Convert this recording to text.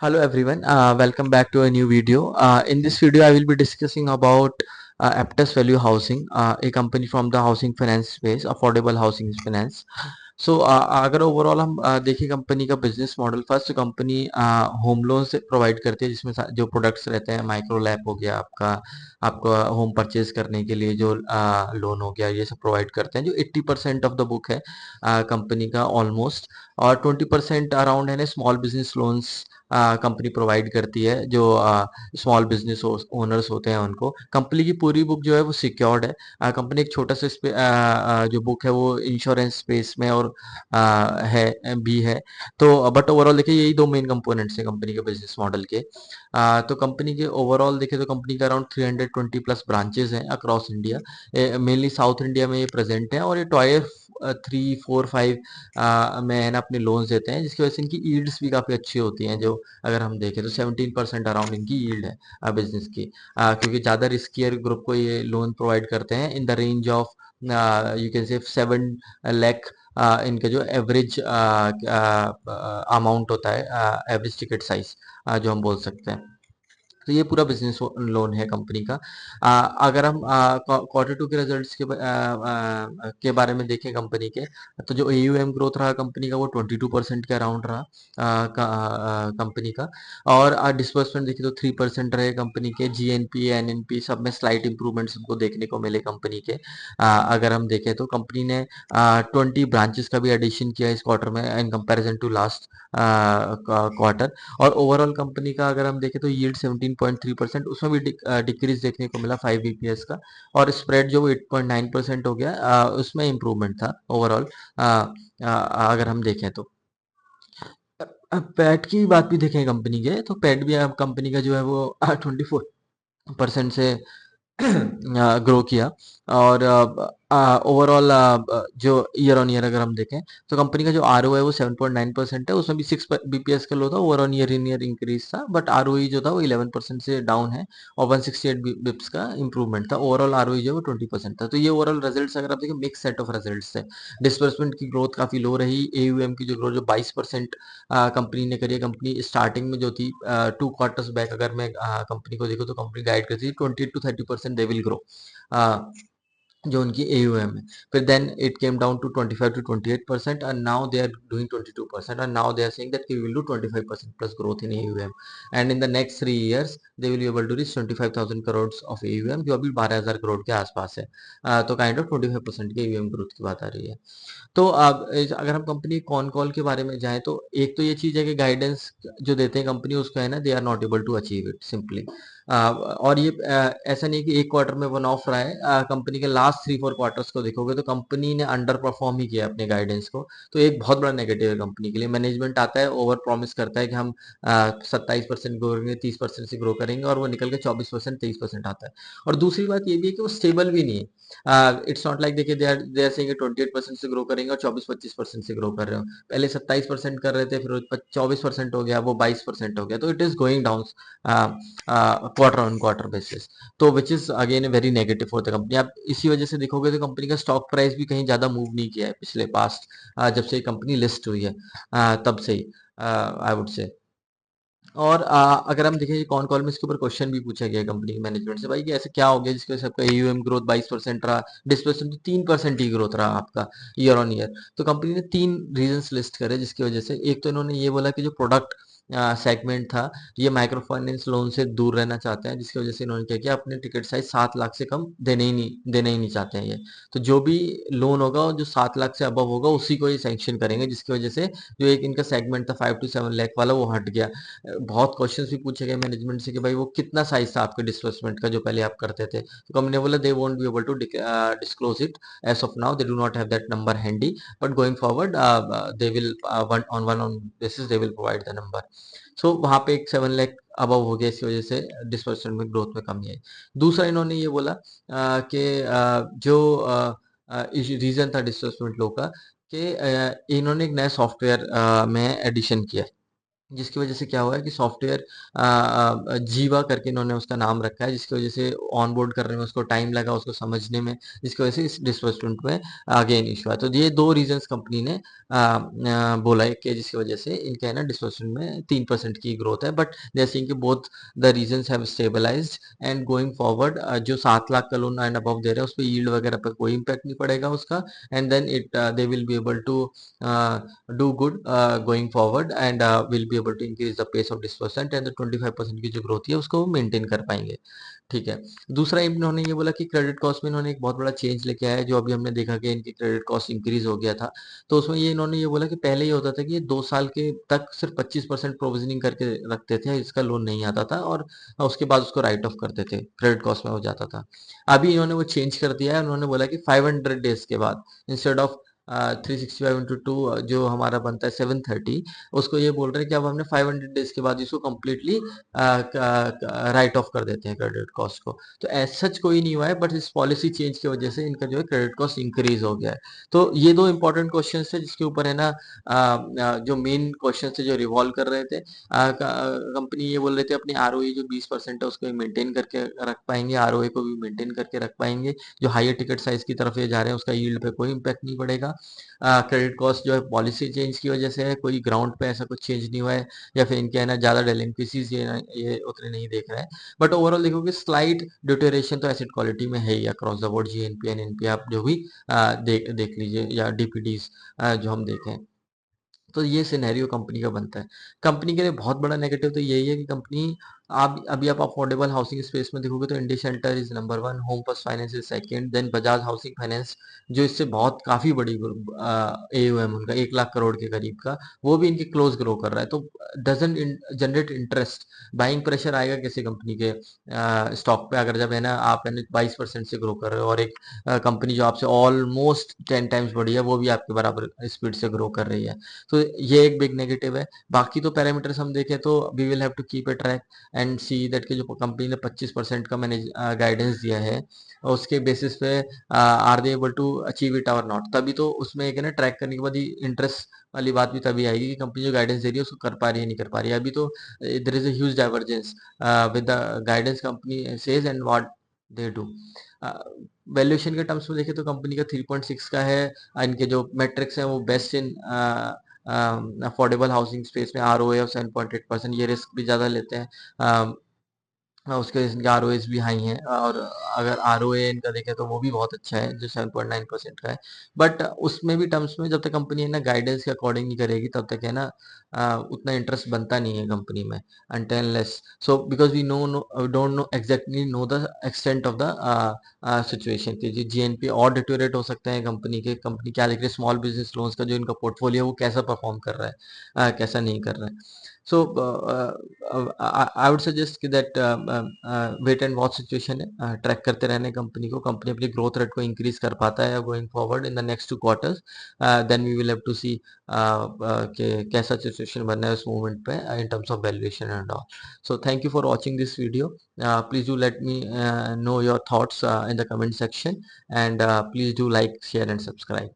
Hello everyone, welcome back to a new video. In this video, I will be discussing about Aptus Value Housing, a company from the housing finance space, affordable housing finance. सो अगर overall हम देखें company का business model, first company home loan से provide करती है, जिसमें जो products रहते हैं, माइक्रो लैप हो गया आपका, आपका होम परचेज करने के लिए जो लोन हो गया, ये सब प्रोवाइड करते हैं। जो 80% ऑफ द बुक है कंपनी का ऑलमोस्ट, और 20% अराउंड है ना small business loans company provide करती है। जो स्मॉल बिजनेस ओनर्स होते हैं उनको, कंपनी की पूरी बुक जो है वो सिक्योर्ड है। कंपनी एक छोटा सा जो बुक है वो इंश्योरेंस स्पेस में और है भी है। तो बट ओवरऑल देखिए यही दो मेन कंपोनेंट्स हैं कंपनी के बिजनेस मॉडल के। तो कंपनी के ओवरऑल देखें तो कंपनी का अराउंड 320 प्लस ब्रांचेस हैं across India, mainly south India में ये प्रेजेंट है, और ये टॉयर 3, 4, 5 में है ना अपने लोन्स देते हैं, जिसकी वजह से इनकी ईल्ड्स भी काफ़ी अच्छी होती हैं। जो अगर हम देखें तो 17% अराउंड इनकी यील्ड है बिजनेस की, क्योंकि ज़्यादा रिस्कियर ग्रुप को ये लोन प्रोवाइड करते हैं in the range of you can say 7 lakh. इनका जो एवरेज अमाउंट होता है, एवरेज टिकट साइज जो हम बोल सकते हैं। तो ये पूरा बिजनेस लोन है कंपनी का। अगर हम क्वार्टर टू के रिजल्ट्स के बारे में देखें कंपनी के, तो जो एयूएम ग्रोथ रहा कंपनी का वो 22% के अराउंड रहा कंपनी का। और डिस्बर्समेंट देखें तो 3% रहे कंपनी के। जीएनपी एनएनपी सब में स्लाइट इंप्रूवमेंट्स हमको देखने को मिले कंपनी के। अगर हम देखें तो कंपनी ने 20 ब्रांचेस का भी एडिशन किया इस क्वार्टर में in comparison to last quarter. और ओवरऑल कंपनी का अगर हम देखें तो यील्ड 17.3%, उसमें भी डिक्रीज देखने को मिला 5 बीपीएस का। और स्प्रेड जो 8.9% हो गया, उसमें इंप्रूवमेंट था ओवरऑल अगर हम देखें तो। पैट की बात भी देखें कंपनी के, तो पैट भी अब कंपनी का जो है वो 24% से ग्रो किया। और ओवरऑल जो ईयर ऑन ईयर अगर हम देखें तो कंपनी का जो आरओ है वो 7.9% है, उसमें भी 6 बीपीएस का लो था। ओवर ऑन ईयर इंक्रीज था, बट आरओई जो था वो 11% से डाउन है, और 168 बिप्स का इंप्रूवमेंट था। ओवरऑल आरओई जो है वो 20% था। तो ये ओवरऑल रिजल्ट्स अगर आप देखें मिक्स सेट ऑफ रिजल्ट्स थे। डिस्बर्समेंट की ग्रोथ काफी लो रही, एयूएम की जो ग्रोथ जो 22% कंपनी ने करी है। कंपनी स्टार्टिंग में जो थी 2 क्वार्टर्स बैक, अगर मैं कंपनी को देखूँ तो कंपनी गाइड करती थी 20 to 30% दे विल ग्रो, जो उनकी एयूएम है। फिर then it came down to 25 to 28%, and now they are doing 22%, and now they are saying that we will do 25% plus growth in AUM, and in the next 3 years they will be able to reach 25,000 crore of AUM, जो अभी 12,000 करोड़ के आसपास है। तो kind of 25% के AUM growth की बात आ रही है। तो अब अगर हम कंपनी कॉन कॉल के बारे में जाएं, तो एक तो ये चीज है कि गाइडेंस जो देते हैं कंपनी उसका है ना, they are not able to achieve it simply. और ये ऐसा नहीं है कि एक क्वार्टर में वन ऑफ रहा है। कंपनी के लास्ट 3, 4 क्वार्टर्स को देखोगे तो कंपनी ने अंडर परफॉर्म ही किया अपने गाइडेंस को। तो एक बहुत बड़ा नेगेटिव है कंपनी के लिए। मैनेजमेंट आता है, ओवर प्रॉमिस करता है कि हम 27% ग्रो करेंगे, 30% से ग्रो करेंगे, और वो निकल के 24%, 23% आता है। और दूसरी बात ये भी है कि वो स्टेबल भी नहीं है। इट्स नॉट लाइक देखिए दे आर सेइंग 28% से ग्रो करेंगे और 24-25% से ग्रो कर रहे हो। पहले 27% कर रहे थे, फिर 24% हो गया, वो 22% हो गया। तो it is going down quarter on quarter basis, तो which is again a very negative for the company. आप इसी वजह से देखोगे तो कंपनी का स्टॉक प्राइस भी कहीं ज्यादा मूव नहीं किया है पिछले पास्ट, जब से कंपनी लिस्ट हुई है तब से ही, आई वुड से। और अगर हम देखें कॉन कॉल में इसके ऊपर क्वेश्चन भी पूछा गया कंपनी के मैनेजमेंट से, भाई कि ऐसे क्या हो गया जिसकी वजह से आपका एयूएम ग्रोथ 22% रहा, डिस्पर्सन तो 3% ही ग्रोथ रहा आपका ईयर ऑन ईयर। तो कंपनी ने 3 रीजंस लिस्ट करे जिसकी वजह से। एक तो इन्होंने ये बोला कि जो प्रोडक्ट सेगमेंट था, ये माइक्रो फाइनेंस लोन से दूर रहना चाहते हैं, जिसकी वजह से इन्होंने क्या किया, अपने टिकट साइज 7 लाख से कम देने ही नहीं चाहते हैं ये। तो जो भी लोन होगा जो 7 लाख से अबव होगा उसी को ये सैंक्शन करेंगे, जिसकी वजह से जो एक इनका सेगमेंट था 5 to 7 लाख वाला वो हट गया। बहुत क्वेश्चंस भी पूछे गए मैनेजमेंट से कि भाई वो कितना साइज था आपके डिस्बर्समेंट का जो पहले आप करते थे। तो कंपनी ने बोला they won't be able to disclose it as of now, they do not have that number handy, but going forward they will one on basis they will provide the number. So वहां पे एक 7 lakh above हो गया, इसकी वजह से disbursement में growth में कमी आई। दूसरा इन्होंने ये बोला कि जो रीजन था डिस्बर्समेंट लो का, कि इन्होंने एक नया सॉफ्टवेयर में एडिशन किया। जिसकी वजह से क्या हुआ है कि सॉफ्टवेयर जीवा करके इन्होंने उसका नाम रखा है, जिसकी वजह से ऑनबोर्ड करने में उसको टाइम लगा, उसको समझने में, जिसकी वजह से इस डिसबर्समेंट में अगेन इशू है। तो ये 2 रीजंस कंपनी ने बोला है कि जिसकी वजह से इनके है ना डिसबर्समेंट में 3% की ग्रोथ है, बट दे आर सीइंग कि both the reasons have stabilised and going forward जो 7 लाख का लोन एंड अबव दे रहे हैं, उसपे यील्ड वगैरह पे कोई इम्पैक्ट नहीं पड़ेगा उसका, and then they will be able to do good going forward and will be able to increase the pace of disbursement and the 25% की जो ग्रोथ है उसको मेंटेन कर पाएंगे। ठीक है। दूसरा इन्होंने ये बोला कि क्रेडिट कॉस्ट में इन्होंने एक बहुत बड़ा चेंज लेके आया है, जो अभी हमने देखा कि इनकी क्रेडिट कॉस्ट इंक्रीज हो गया था। तो उसमें ये इन्होंने ये बोला कि पहले ये होता था कि ये 2 साल के तक सिर्फ 25% प्रोविजनिंग करके रखते थे, इसका लोन नहीं आता था, और उसके बाद उसको राइट ऑफ करते थे, क्रेडिट कॉस्ट में हो जाता था। अभी इन्होंने वो चेंज कर दिया है, उन्होंने बोला कि 500 डेज के बाद इंस्टेड ऑफ 365 into 2 जो हमारा बनता है 730, उसको ये बोल रहे हैं कि अब हमने 500 डेज के बाद इसको कम्प्लीटली राइट ऑफ कर देते हैं क्रेडिट कॉस्ट को। तो एज सच कोई नहीं हुआ है, बट इस पॉलिसी चेंज की वजह से इनका जो है क्रेडिट कॉस्ट इंक्रीज हो गया है। तो ये 2 इंपॉर्टेंट क्वेश्चन थे जिसके ऊपर है ना जो मेन क्वेश्चन थे जो रिवॉल्व कर रहे थे। कंपनी ये बोल रहे थे अपनी आरओई जो 20% है उसको मेंटेन करके रख पाएंगे, आरओए को भी मेंटेन करके रख पाएंगे, जो हायर टिकट साइज की तरफ ये जा रहे हैं उसका यील्ड पे कोई इम्पैक्ट नहीं पड़ेगा। क्रेडिट कॉस्ट जो है पॉलिसी चेंज की वजह से है, कोई ग्राउंड पे ऐसा कुछ चेंज नहीं हुआ है, या फिर इनके है ना ज़्यादा डेलिंक्वेसीज ये उतने नहीं देख रहे हैं। बट ओवरऑल देखोगे स्लाइट डिटोरेशन तो एसेट क्वालिटी में है ही across the board, GNP and NP आप जो भी देख लीजिए, या डीपीडीज जो हम देखें। तो ये सिनेरियो कंपनी का बनता है। कंपनी के लिए बहुत बड़ा नेगेटिव तो यही है कि कंपनी आप अभी आप अफोर्डेबल हाउसिंग स्पेस में देखोगे तो India Shelter is number 1, Home First Finance is second, then Bajaj housing finance जो इससे बहुत काफी बड़ी एयूएम उनका 1 लाख करोड़ के करीब का, वो भी इनकी क्लोज ग्रो कर रहा है। तो doesn't generate interest, buying pressure आएगा किसी कंपनी के स्टॉक पे अगर जब है ना आप है ना 22% से ग्रो कर रहे हो, और एक कंपनी जो आपसे ऑलमोस्ट 10 टाइम्स बड़ी है वो भी आपके बराबर स्पीड से ग्रो कर रही है। तो ये एक बिग नेगेटिव है। बाकी तो पैरामीटर्स हम देखें तो we will have to keep a track and see that कि जो कंपनी ने 25% का मैंने गाइडेंस दिया है, उसके बेसिस पे are they able to achieve it और नॉट, तभी तो उसमें एक है ना ट्रैक करने के बाद ही इंटरेस्ट वाली बात भी तभी आएगी कि कंपनी जो गाइडेंस दे रही है उसको कर पा रही है नहीं कर पा रही है। अभी तो there is a huge divergence with the guidance company says and what they do. Valuation के टर्म्स में देखें तो कंपनी का 3.6 का है, इनके जो मेट्रिक्स हैं वो best in affordable housing space में, आरओए ऑफ 7.8%, ये रिस्क भी ज़्यादा लेते हैं। उसके इनके आरओएस भी हाई हैं, और अगर आरओए इनका देखें तो वो भी बहुत अच्छा है जो 7.9% का है। बट उसमें भी टर्म्स में जब तक कंपनी है ना गाइडेंस के अकॉर्डिंग नहीं करेगी तब तक है ना उतना इंटरेस्ट बनता नहीं है कंपनी में, until unless so because we don't know exactly know the extent of the situation की। जी जीएनपी और डिटोरेट हो सकते हैं कंपनी के, कंपनी क्या देख रही है स्मॉल बिजनेस लोन्स का जो इनका पोर्टफोलियो है वो कैसा परफॉर्म कर रहा है, कैसा नहीं कर रहा है। So I would suggest that wait and watch situation है, ट्रैक करते रहने कंपनी को, कंपनी अपनी ग्रोथ रेट को इंक्रीज कर पाता है going forward in the next 2 quarters, then we will have to see कि कैसा सिचुएशन बनना है उस मूवमेंट पे in terms of valuation and all. So thank you for watching this video. Please do let me know your thoughts in the comment section, and please do like, share and subscribe.